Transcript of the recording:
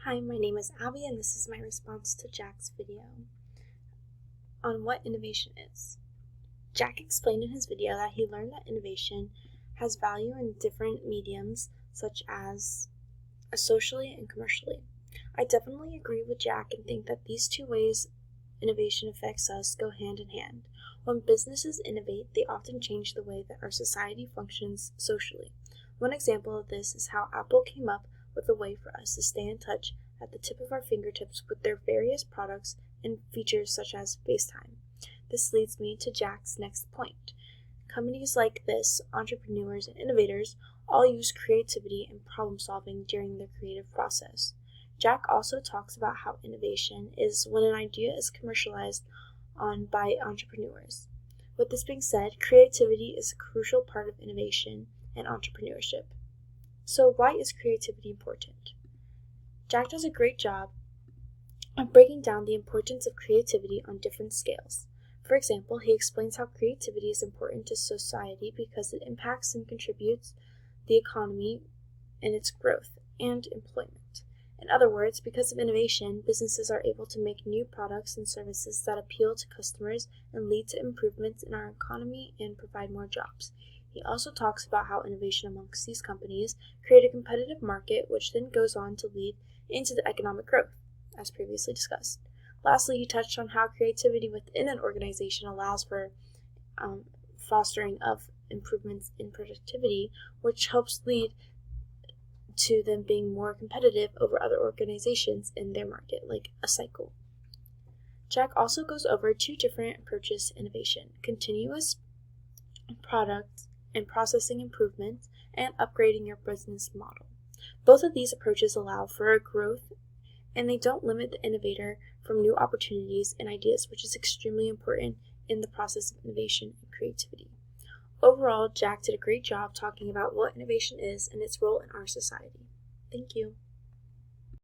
Hi, my name is Abby, and this is my response to Jack's video on what innovation is. Jack explained in his video that he learned that innovation has value in different mediums, such as socially and commercially. I definitely agree with Jack and think that these two ways innovation affects us go hand in hand. When businesses innovate, they often change the way that our society functions socially. One example of this is how Apple came up with a way for us to stay in touch at the tip of our fingertips with their various products and features such as FaceTime. This leads me to Jack's next point. Companies like this, entrepreneurs and innovators, all use creativity and problem solving during their creative process. Jack also talks about how innovation is when an idea is commercialized by entrepreneurs. With this being said, creativity is a crucial part of innovation and entrepreneurship. So why is creativity important? Jack does a great job of breaking down the importance of creativity on different scales. For example, he explains how creativity is important to society because it impacts and contributes the economy and its growth and employment. In other words, because of innovation, businesses are able to make new products and services that appeal to customers and lead to improvements in our economy and provide more jobs. He also talks about how innovation amongst these companies create a competitive market, which then goes on to lead into the economic growth, as previously discussed. Lastly, he touched on how creativity within an organization allows for fostering of improvements in productivity, which helps lead to them being more competitive over other organizations in their market, like a cycle. Jack also goes over two different approaches to innovation: continuous product and processing improvements, and upgrading your business model. Both of these approaches allow for a growth, and they don't limit the innovator from new opportunities and ideas, which is extremely important in the process of innovation and creativity. Overall, Jack did a great job talking about what innovation is and its role in our society. Thank you.